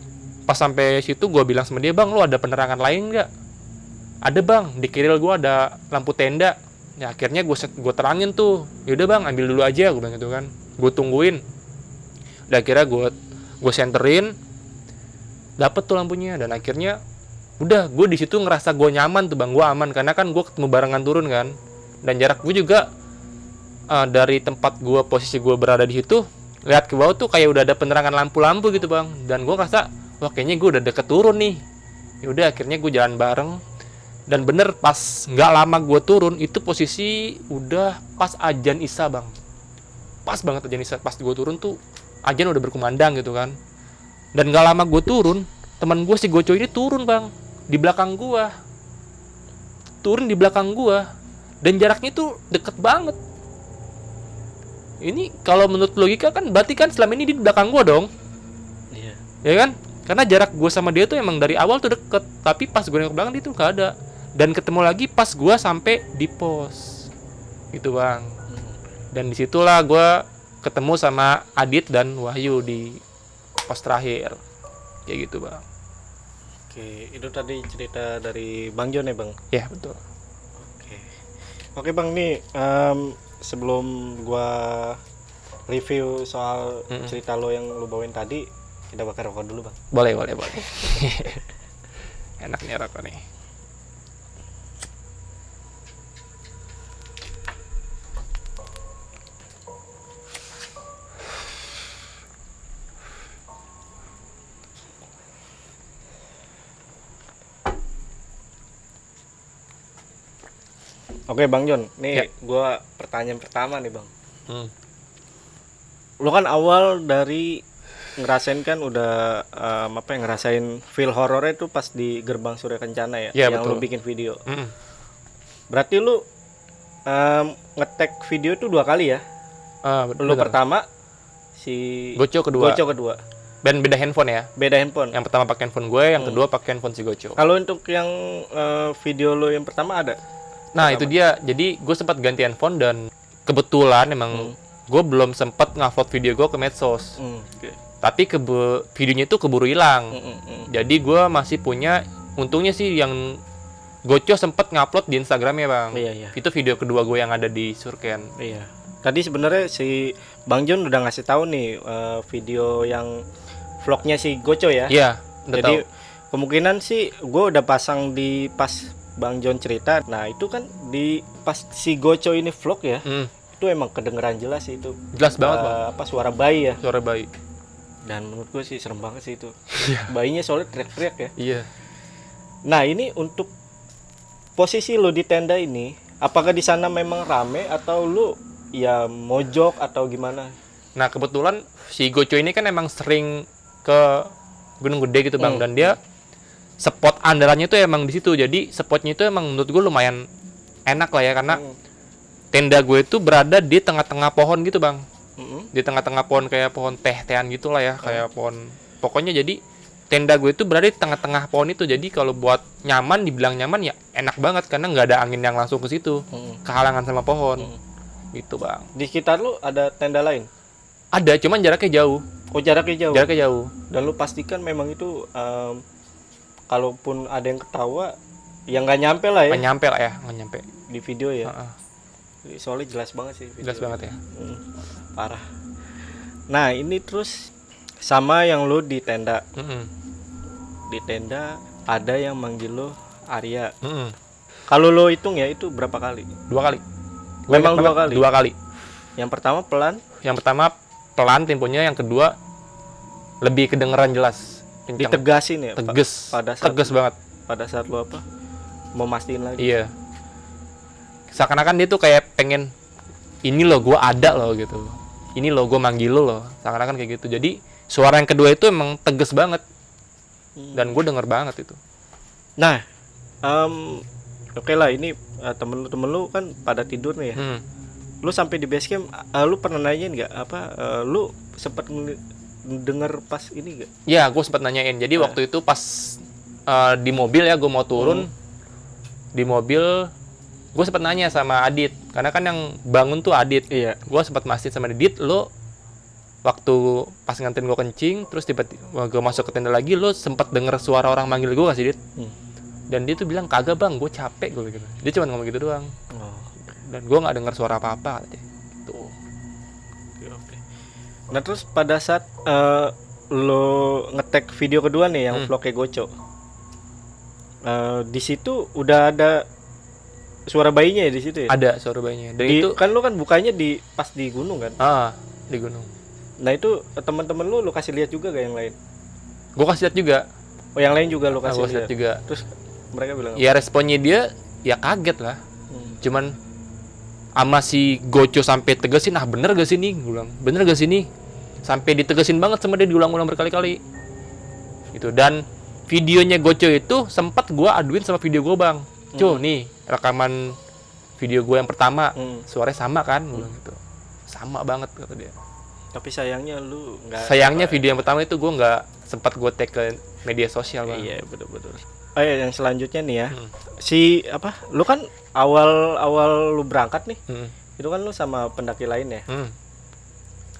Speaker 1: pas sampai situ gue bilang sama dia, bang, lu ada penerangan lain nggak? Ada, bang, di kiril gue ada lampu tenda. Ya akhirnya gue terangin tuh. Yaudah, bang, ambil dulu aja, gue bilang gitu kan. Gue tungguin. Dan akhirnya gue senterin, dapet tuh lampunya. Dan akhirnya udah, gue di situ ngerasa gue nyaman tuh, bang. Gue aman karena kan gue ketemu barengan turun kan. Dan jarak gue juga dari tempat gue, posisi gue berada di situ, lihat ke bawah tuh kayak udah ada penerangan lampu-lampu gitu, bang. Dan gue ngerasa, wah, kayaknya gue udah deket turun nih. Yaudah akhirnya gue jalan bareng. Dan bener pas nggak lama gue turun itu posisi udah pas azan isya, bang. Pas banget azan isya. Pas gue turun tuh azan udah berkumandang gitu kan. Dan nggak lama gue turun, teman gue si Goco ini turun, bang, di belakang gue. Turun di belakang gue. Dan jaraknya tuh deket banget. Ini kalau menurut logika kan berarti kan selama ini di belakang gue dong.
Speaker 2: Iya.
Speaker 1: Ya kan? Karena jarak gue sama dia tuh emang dari awal tuh deket. Tapi pas gue nengok ke belakang dia tuh gak ada. Dan ketemu lagi pas gue sampai di pos gitu, bang. Dan disitulah gue ketemu sama Adit dan Wahyu di pos terakhir kayak gitu, bang.
Speaker 2: Oke, itu tadi cerita dari Bang Jon ya, bang?
Speaker 1: Ya, betul.
Speaker 2: Oke, bang, nih sebelum gue review soal cerita lo yang lo bawain tadi, kita bakar rokok dulu, bang.
Speaker 1: Boleh. Enak nih rokok nih.
Speaker 2: Oke, Bang Jon, nih
Speaker 1: Ya.
Speaker 2: gua pertanyaan pertama nih, bang.
Speaker 1: Hmm.
Speaker 2: Lo kan awal dari ngerasain kan udah ngerasain feel horornya tuh pas di Gerbang Surya Kencana ya,
Speaker 1: Ya,
Speaker 2: yang
Speaker 1: betul.
Speaker 2: lo bikin video.
Speaker 1: Mm-mm.
Speaker 2: Berarti lo nge-tag video tuh 2 kali ya. Lu
Speaker 1: Bener.
Speaker 2: pertama si
Speaker 1: Goco kedua.
Speaker 2: Goco kedua.
Speaker 1: Dan beda handphone ya.
Speaker 2: Beda handphone.
Speaker 1: Yang pertama pakai handphone gue, yang kedua pakai handphone si Goco.
Speaker 2: Kalau untuk yang video lo yang pertama ada?
Speaker 1: Nah, itu dia. Jadi gue sempat ganti handphone dan kebetulan emang gue belum sempat ngupload video gue ke medsos.
Speaker 2: Oke.
Speaker 1: Tapi videonya itu keburu hilang. Jadi gue masih punya, untungnya sih yang Goco sempat ngupload di Instagramnya bang.
Speaker 2: Iya.
Speaker 1: Itu video kedua gue yang ada di Surken.
Speaker 2: Iya. Tadi sebenarnya si Bang John udah ngasih tahu nih video yang vlognya si Goco ya.
Speaker 1: Iya. Udah
Speaker 2: Jadi
Speaker 1: tahu.
Speaker 2: kemungkinan sih gue udah pasang di pas Bang John cerita. Nah itu kan di pas si Goco ini vlog ya. Itu emang kedengeran jelas sih itu.
Speaker 1: Jelas banget bang.
Speaker 2: Apa suara bayi ya.
Speaker 1: Suara bayi.
Speaker 2: Dan menurut gue sih serem banget sih itu. Bayinya soalnya teriak-teriak ya.
Speaker 1: Iya.
Speaker 2: Nah ini untuk posisi lo di tenda ini, apakah di sana memang rame atau lu ya mojok atau gimana?
Speaker 1: Nah kebetulan si Goco ini kan emang sering ke Gunung Gede gitu bang, dan dia spot andalannya tuh emang di situ. Jadi spotnya itu emang menurut gue lumayan enak lah ya, karena tenda gue itu berada di tengah-tengah pohon gitu bang. Di tengah-tengah pohon kayak pohon teh-tehan gitu lah ya, kayak pohon. Pokoknya jadi tenda gue itu berada di tengah-tengah pohon itu. Jadi kalau buat nyaman, dibilang nyaman ya enak banget karena nggak ada angin yang langsung ke situ, kehalangan sama pohon. Gitu bang.
Speaker 2: Di sekitar lu ada tenda lain?
Speaker 1: Ada, cuman jaraknya jauh.
Speaker 2: Oh jaraknya jauh.
Speaker 1: Jaraknya jauh.
Speaker 2: Dan lu pastikan memang itu kalaupun ada yang ketawa, ya nggak nyampe lah ya
Speaker 1: Nggak nyampe lah ya, nggak nyampe.
Speaker 2: di video ya.
Speaker 1: Heeh.
Speaker 2: Soalnya jelas banget sih. Video.
Speaker 1: Jelas banget ya.
Speaker 2: Parah. Nah ini terus sama yang lu di tenda. Di tenda ada yang manggil lo Arya. Kalau lo hitung ya itu berapa kali?
Speaker 1: 2 kali.
Speaker 2: Memang 2 kali.
Speaker 1: 2 kali.
Speaker 2: Yang pertama pelan.
Speaker 1: Yang pertama pelan temponya, yang kedua lebih kedengeran jelas. Kencang.
Speaker 2: Ditegasin ya.
Speaker 1: Tegas.
Speaker 2: Pada saat
Speaker 1: Tegas banget.
Speaker 2: Pada saat lo apa? Mau mastiin lagi.
Speaker 1: Iya. Seakan-akan dia tuh kayak pengen, ini loh gue ada loh gitu. Ini loh gue manggil lo loh. Seakan-akan kayak gitu. Jadi suara yang kedua itu emang tegas banget. Dan gue denger banget itu.
Speaker 2: Nah, oke lah ini temen lu kan pada tidur nih ya. Lu sampai di base camp, lu pernah nanyain nggak apa? Lu sempat denger pas ini nggak?
Speaker 1: Ya, gue sempat nanyain. Jadi waktu itu pas di mobil ya, gue mau turun di mobil, gue sempat nanya sama Adit, karena kan yang bangun tuh Adit.
Speaker 2: Iya.
Speaker 1: Gue sempat mastiin sama Adit, lo waktu pas nganterin gue kencing, terus tiba-tiba gue masuk ke tenda lagi, lo sempat denger suara orang manggil gue gak sih, Dit? Dan dia tuh bilang, kagak bang, gue capek, gue gitu. Dia cuma ngomong gitu doang. Dan gue nggak denger suara apa-apa katanya. Gitu.
Speaker 2: Oke. Nah terus pada saat lo nge-tag video kedua nih yang vlognya Goco, di situ udah ada suara bayinya ya di situ ya?
Speaker 1: Ada suara bayinya. Dan
Speaker 2: Di,
Speaker 1: itu
Speaker 2: kan lo kan bukanya di pas di gunung kan?
Speaker 1: di gunung.
Speaker 2: Nah itu teman-teman lo kasih lihat juga gak yang lain?
Speaker 1: Gue kasih lihat juga.
Speaker 2: Oh yang lain juga lo
Speaker 1: Gue
Speaker 2: kasih
Speaker 1: kasih lihat
Speaker 2: lihat
Speaker 1: juga.
Speaker 2: Terus mereka bilang apa?
Speaker 1: Ya responnya dia ya kaget lah. Cuman sama si Goco sampai tegesin, bener gak sih nih? Gue bilang, bener gak sih nih? Sampai ditegesin banget sama dia, diulang-ulang berkali-kali. Gitu. Dan videonya Goco itu sempat gue aduin sama video gue bang. Nih rekaman video gue yang pertama, suaranya sama kan? Gue bilang gitu. Sama banget kata dia.
Speaker 2: Tapi sayangnya lu nggak.
Speaker 1: Sayangnya video yang pertama itu gue nggak sempat gue tag ke media sosial bang.
Speaker 2: Iya betul-betul. Oh ya yang selanjutnya nih ya, si apa? Lu kan awal lu berangkat nih, itu kan lu sama pendaki lain ya.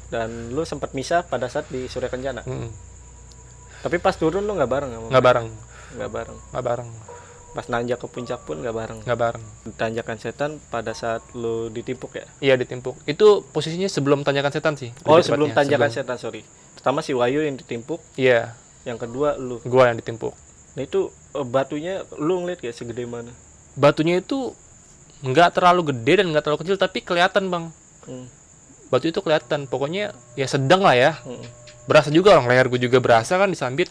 Speaker 2: Dan lu sempat misah pada saat di Surya Kencana. Tapi pas turun lu nggak bareng sama?
Speaker 1: Nggak bareng.
Speaker 2: Nggak bareng. Pas nanjak ke puncak pun nggak bareng.
Speaker 1: Nggak bareng.
Speaker 2: Tanjakan Setan pada saat lu ditimpuk ya?
Speaker 1: Iya ditimpuk. Itu posisinya sebelum tanjakan setan sih.
Speaker 2: Oh
Speaker 1: Lebih
Speaker 2: sebelum
Speaker 1: tepatnya.
Speaker 2: Tanjakan Setan, sorry. Pertama si Wahyu yang ditimpuk,
Speaker 1: Iya.
Speaker 2: yang kedua lu.
Speaker 1: Gua yang ditimpuk.
Speaker 2: Nah itu batunya lu ngeliat gak segede mana?
Speaker 1: Batunya itu nggak terlalu gede dan nggak terlalu kecil, tapi kelihatan bang. Batu itu kelihatan. Pokoknya ya sedang lah ya. Berasa juga, orang leher gue juga berasa kan disambit.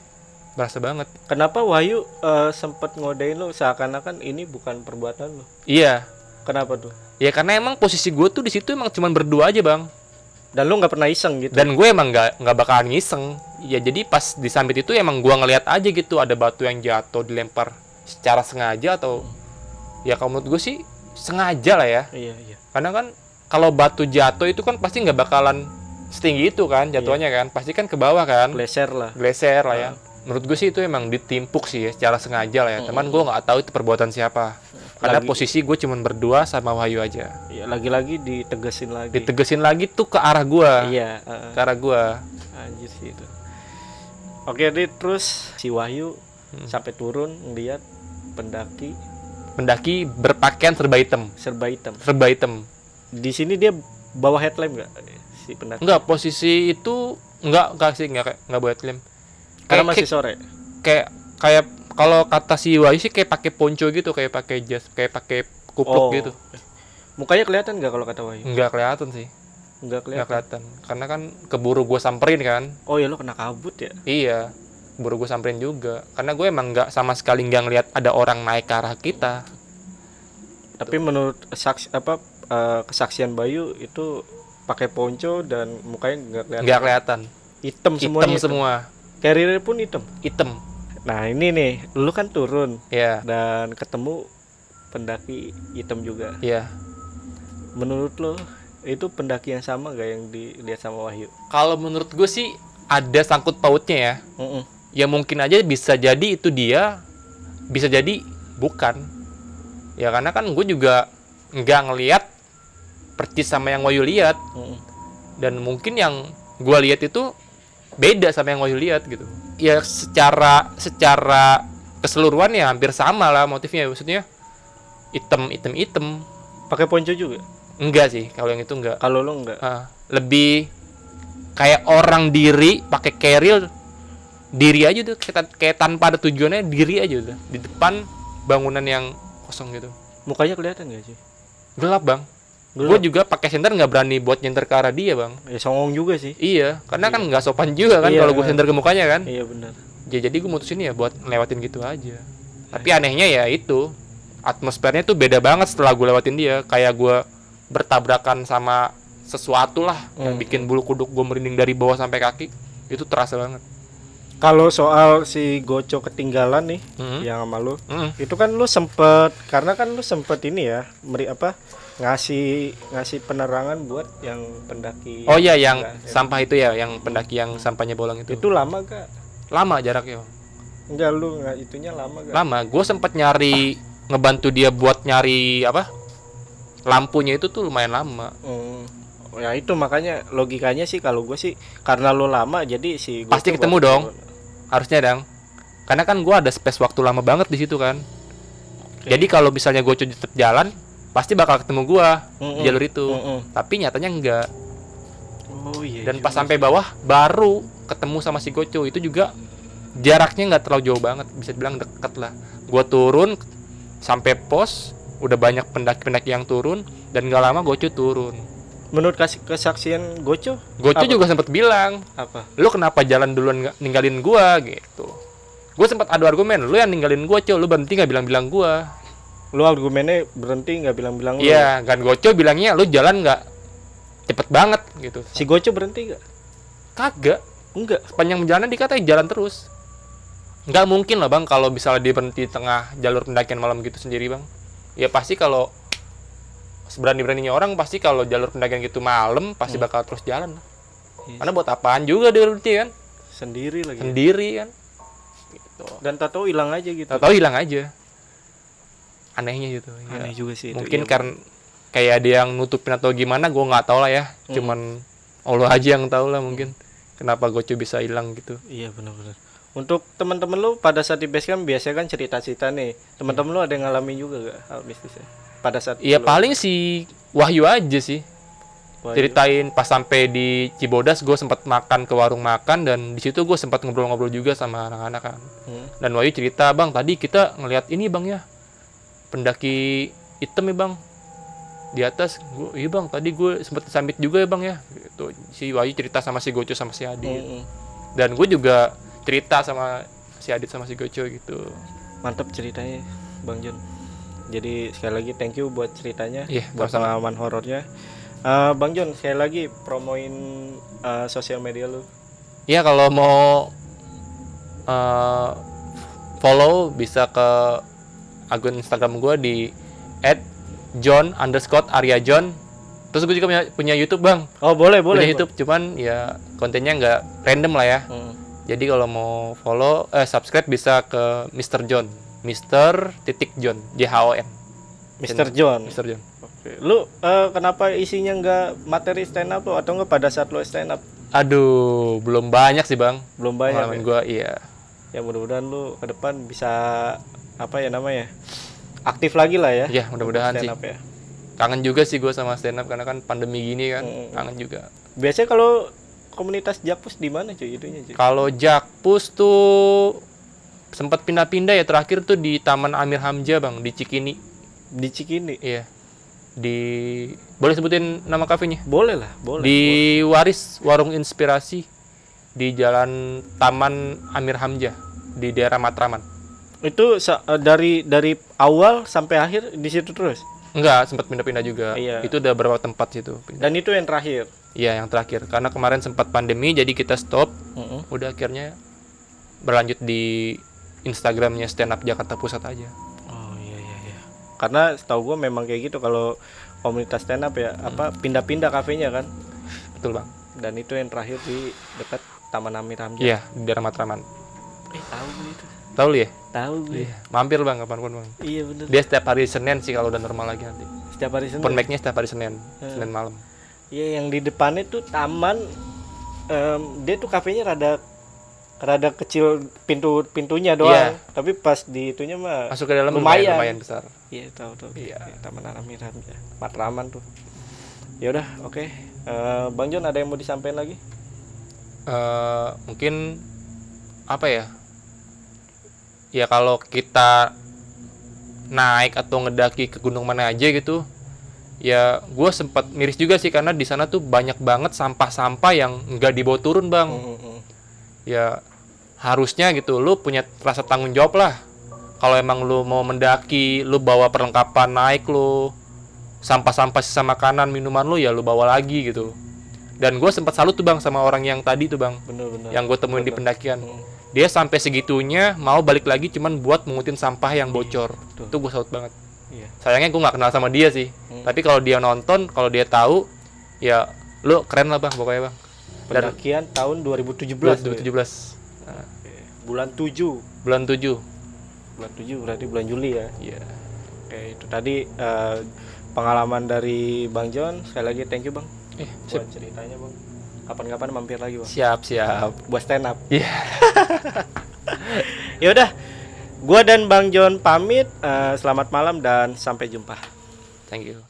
Speaker 1: Berasa banget.
Speaker 2: Kenapa Wahyu sempat ngodain lu seakan-akan ini bukan perbuatan lu?
Speaker 1: Iya.
Speaker 2: Kenapa tuh?
Speaker 1: Ya karena emang posisi gue tuh di situ emang cuman berdua aja bang.
Speaker 2: Dan lu nggak pernah iseng gitu?
Speaker 1: Dan gue emang nggak bakalan ngiseng. Ya jadi pas disambit itu emang gue ngeliat aja gitu ada batu yang jatuh dilempar secara sengaja atau ya kalau menurut gue sih sengaja lah ya.
Speaker 2: Iya, iya.
Speaker 1: Karena kan kalau batu jatuh itu kan pasti nggak bakalan setinggi itu kan jatuhnya kan, pasti kan ke bawah kan,
Speaker 2: Geser lah.
Speaker 1: geser lah ya. Menurut gue sih itu emang ditimpuk sih ya, secara sengaja lah ya. Teman gue nggak tahu itu perbuatan siapa. Karena posisi gue cuman berdua sama Wahyu aja.
Speaker 2: Iya, lagi-lagi ditegesin lagi.
Speaker 1: Ditegesin lagi tuh ke arah gue,
Speaker 2: Iya,
Speaker 1: ke arah gue.
Speaker 2: anjir sih itu. Oke, Dit, terus si Wahyu sampai turun ngeliat
Speaker 1: Pendaki berpakaian serba hitam,
Speaker 2: serba hitam.
Speaker 1: serba hitam.
Speaker 2: Di sini dia bawa headlamp nggak si pendaki?
Speaker 1: Enggak, posisi itu enggak sih, enggak bawa headlamp.
Speaker 2: Karena
Speaker 1: Kayak-
Speaker 2: masih sore.
Speaker 1: kayak kalau kata si Wahyu sih kayak pakai ponco gitu, kayak pakai jas, kayak pakai kupluk gitu.
Speaker 2: Mukanya kelihatan nggak kalau kata Wahyu?
Speaker 1: Enggak kelihatan sih,
Speaker 2: Nggak
Speaker 1: enggak
Speaker 2: kelihatan.
Speaker 1: kelihatan. Karena kan keburu gue samperin kan.
Speaker 2: Oh ya, lo kena kabut ya?
Speaker 1: Iya, keburu gue samperin juga. Karena gue emang enggak sama sekali enggak ngelihat ada orang naik ke arah kita.
Speaker 2: Tapi menurut kesaksian Bayu itu pakai ponco dan mukanya nggak kelihatan.
Speaker 1: Enggak kelihatan.
Speaker 2: Hitam semuanya.
Speaker 1: Hitam semua,
Speaker 2: Carrier pun hitam.
Speaker 1: hitam.
Speaker 2: Nah ini nih, lu kan turun
Speaker 1: Iya,
Speaker 2: dan ketemu pendaki hitam juga.
Speaker 1: iya.
Speaker 2: Menurut lo itu pendaki yang sama gak yang dilihat sama Wahyu?
Speaker 1: Kalau menurut gue sih ada sangkut pautnya ya.
Speaker 2: Mm-mm.
Speaker 1: Ya mungkin aja bisa jadi itu dia, bisa jadi bukan. Ya karena kan gue juga nggak ngelihat percis sama yang Wahyu lihat,
Speaker 2: Mm-mm.
Speaker 1: dan mungkin yang gue lihat itu beda sama yang Wahyu lihat gitu. Ya secara keseluruhan ya hampir sama lah motifnya, maksudnya hitam.
Speaker 2: Pakai ponco juga?
Speaker 1: Enggak sih, kalau yang itu enggak.
Speaker 2: Kalau lo enggak?
Speaker 1: Lebih kayak orang diri pakai keril, diri aja tuh, kayak tanpa ada tujuannya, diri aja udah di depan bangunan yang kosong gitu.
Speaker 2: Mukanya kelihatan gak sih?
Speaker 1: Gelap bang.
Speaker 2: Gelap.
Speaker 1: Gue juga pakai senter nggak berani buat nyenter ke arah dia bang.
Speaker 2: Ya songong juga sih.
Speaker 1: Iya, karena kan nggak sopan juga kan
Speaker 2: Iya,
Speaker 1: kalau gue senter ke mukanya kan.
Speaker 2: Iya benar.
Speaker 1: Jadi gue mutusin ya buat lewatin gitu aja. Tapi anehnya ya itu, atmosfernya tuh beda banget setelah gue lewatin dia. Kayak gue bertabrakan sama sesuatu lah yang bikin bulu kuduk gue merinding dari bawah sampai kaki. Itu terasa banget.
Speaker 2: Kalau soal si Goco ketinggalan nih
Speaker 1: Mhm.
Speaker 2: yang sama lu,
Speaker 1: Mhm.
Speaker 2: itu kan lu sempet, karena kan lu sempet ini ya, ngasih penerangan buat yang pendaki.
Speaker 1: Oh iya, yang
Speaker 2: Enggak,
Speaker 1: sampah itu ya, yang pendaki yang sampahnya bolong itu.
Speaker 2: itu lama gak?
Speaker 1: Lama jaraknya. Bang.
Speaker 2: Enggak, lu nggak itunya lama gak?
Speaker 1: Lama. Gue sempet nyari, ngebantu dia buat nyari apa? Lampunya itu tuh lumayan lama.
Speaker 2: Oh, ya itu makanya logikanya sih kalau gue sih karena lu lama jadi si Goco
Speaker 1: Pasti ketemu
Speaker 2: baru
Speaker 1: dong.
Speaker 2: turun.
Speaker 1: Harusnya dong. Karena kan gue ada space waktu lama banget di situ kan.
Speaker 2: Oke.
Speaker 1: Jadi kalau misalnya gue tetap jalan, pasti bakal ketemu gue
Speaker 2: Mm-mm.
Speaker 1: di jalur itu.
Speaker 2: Mm-mm.
Speaker 1: Tapi nyatanya enggak.
Speaker 2: Oh iya.
Speaker 1: Dan
Speaker 2: juga
Speaker 1: pas sampai bawah baru ketemu sama si Goco. Itu juga jaraknya nggak terlalu jauh banget, bisa dibilang deket lah. Gue turun sampai pos, udah banyak pendaki-pendaki yang turun, dan nggak lama Goco turun.
Speaker 2: Menurut kesaksian Goco
Speaker 1: Goco
Speaker 2: Apa?
Speaker 1: juga sempat bilang,
Speaker 2: apa?
Speaker 1: lu kenapa jalan duluan ninggalin gua gitu. Gue sempat adu argumen, lu yang ninggalin gua, lu berhenti nggak bilang-bilang gua.
Speaker 2: Lu argumennya berhenti nggak bilang-bilang lu.
Speaker 1: Iya, kan Goco bilangnya lu jalan nggak cepet banget gitu.
Speaker 2: Si Goco berhenti nggak?
Speaker 1: Kagak,
Speaker 2: Enggak.
Speaker 1: sepanjang perjalanan dikatain jalan terus. Nggak mungkin lah bang kalau misalnya dia berhenti di tengah jalur pendakian malam gitu sendiri bang. Ya pasti kalau berani-beraninya orang pasti kalau jalur pendakian gitu malam pasti bakal terus jalan.
Speaker 2: Yes.
Speaker 1: Karena buat apaan juga dia berhenti kan?
Speaker 2: Sendiri lagi.
Speaker 1: Sendiri kan. Gitu.
Speaker 2: Dan tato hilang aja gitu.
Speaker 1: Tahu hilang aja. Anehnya gitu. Ya.
Speaker 2: Aneh juga sih itu.
Speaker 1: Mungkin
Speaker 2: Iya,
Speaker 1: karena kayak ada yang nutupin atau gimana, gue nggak tahu lah ya. Cuman Allah aja yang tahu lah mungkin. Kenapa Goco bisa hilang gitu.
Speaker 2: Iya benar-benar. Untuk teman-teman lu pada saat di base camp biasanya kan cerita-cerita nih. Teman-teman lu ada yang ngalamin juga gak hal mistisnya? Pada saat
Speaker 1: Iya
Speaker 2: lu-
Speaker 1: paling si Wahyu aja sih.
Speaker 2: Wah,
Speaker 1: Ceritain pas sampai di Cibodas gue sempat makan ke warung makan, dan di situ gue sempat ngobrol-ngobrol juga sama anak-anak kan. Dan Wahyu cerita, bang tadi kita ngelihat ini bang ya, pendaki hitam ya bang di atas. Iya bang tadi gue sempat sambit juga ya bang ya gitu. Si Wahyu cerita sama si Goco sama si Adit. Dan gue juga cerita sama si Adit sama si Goco gitu.
Speaker 2: Mantap ceritanya Bang Jun. Jadi sekali lagi thank you buat ceritanya,
Speaker 1: Iya,
Speaker 2: buat
Speaker 1: sama-sama.
Speaker 2: pengalaman horornya. Bang Jun sekali lagi promoin sosial media lu.
Speaker 1: Ya kalau mau follow bisa ke akun Instagram gue di @john_Arya John. Terus gue juga punya YouTube bang.
Speaker 2: Oh boleh
Speaker 1: Punya
Speaker 2: boleh.
Speaker 1: YouTube, cuman ya kontennya nggak random lah ya. Jadi kalau mau follow, subscribe bisa ke Mr. John, Mr.John, JHON.
Speaker 2: Mr. John.
Speaker 1: Mr. John.
Speaker 2: Oke. Lu kenapa isinya nggak materi stand up tuh atau nggak pada saat lu stand up?
Speaker 1: Aduh, belum banyak sih bang.
Speaker 2: Belum banyak.
Speaker 1: Pengalaman gue, iya.
Speaker 2: Ya mudah-mudahan lu ke depan bisa apa ya namanya? Aktif lagi lah ya.
Speaker 1: Iya, mudah-mudahan sih.
Speaker 2: Stand up ya.
Speaker 1: Kangen juga sih gue sama stand up karena kan pandemi gini kan, kangen juga.
Speaker 2: Biasanya kalau komunitas Jakpus di mana cuy itunya cuy?
Speaker 1: Kalau Jakpus tuh sempat pindah-pindah ya, terakhir tuh di Taman Amir Hamzah bang, di Cikini.
Speaker 2: Di Cikini.
Speaker 1: Iya. Boleh sebutin nama kafenya?
Speaker 2: Boleh lah, boleh.
Speaker 1: Di Waris Warung Inspirasi di Jalan Taman Amir Hamzah di daerah Matraman.
Speaker 2: Itu dari awal sampai akhir di situ terus.
Speaker 1: Enggak, sempat pindah-pindah juga.
Speaker 2: Iya.
Speaker 1: Itu udah beberapa tempat situ. Pindah.
Speaker 2: Dan itu yang terakhir.
Speaker 1: Iya, yang terakhir. Karena kemarin sempat pandemi, jadi kita stop. Udah akhirnya berlanjut di Instagramnya Stand Up Jakarta Pusat aja.
Speaker 2: Oh iya. Karena setahu gue memang kayak gitu kalau komunitas stand up ya pindah-pindah kafenya kan.
Speaker 1: Betul bang.
Speaker 2: Dan itu yang terakhir di dekat Taman Amir Hamzah.
Speaker 1: Iya, di daerah Matraman.
Speaker 2: Tahu gue itu.
Speaker 1: Tahu lu ya?
Speaker 2: Tahu gue.
Speaker 1: Iya. Mampir bang, kapanpun bang.
Speaker 2: Iya bener.
Speaker 1: Dia setiap hari Senin sih kalau udah normal lagi nanti.
Speaker 2: Setiap hari Senin.
Speaker 1: Open mic-nya setiap hari Senin malam.
Speaker 2: Iya yang di depannya tuh taman. Dia tuh kafenya rada kecil pintunya doang.
Speaker 1: Iya.
Speaker 2: Tapi pas di itunya mah
Speaker 1: Masuk ke dalam lumayan besar.
Speaker 2: Iya tahu.
Speaker 1: Iya.
Speaker 2: Taman Amir Hamzah. Matraman tuh. Ya udah, oke. Bang John ada yang mau disampaikan lagi?
Speaker 1: Mungkin apa ya? Ya kalau kita naik atau ngedaki ke gunung mana aja gitu, ya gue sempat miris juga sih karena di sana tuh banyak banget sampah-sampah yang nggak dibawa turun bang. Ya harusnya gitu lu punya rasa tanggung jawab lah. Kalau emang lu mau mendaki, lu bawa perlengkapan naik lu, sampah-sampah sisa makanan minuman lu ya lu bawa lagi gitu. Dan gue sempat salut tuh bang sama orang yang tadi tuh bang,
Speaker 2: Bener.
Speaker 1: yang gue temuin di pendakian. Dia sampai segitunya mau balik lagi cuman buat mengutin sampah yang bocor. Itu gue salut banget.
Speaker 2: Iya.
Speaker 1: Sayangnya gue nggak kenal sama dia sih. Tapi kalau dia nonton, kalau dia tahu, ya lu keren lah bang pokoknya bang.
Speaker 2: Pendakian tahun 2017.
Speaker 1: 2017. Nah,
Speaker 2: Bulan 7.
Speaker 1: bulan 7.
Speaker 2: Bulan 7 berarti bulan Juli ya.
Speaker 1: Iya.
Speaker 2: Oke, itu tadi pengalaman dari Bang John. Sekali lagi thank you Bang.
Speaker 1: Sip.
Speaker 2: Buat ceritanya Bang. Kapan-kapan mampir lagi Bang.
Speaker 1: Siap.
Speaker 2: Buat stand up.
Speaker 1: Iya.
Speaker 2: Ya udah. Gua dan Bang John pamit. Selamat malam dan sampai jumpa.
Speaker 1: Thank you.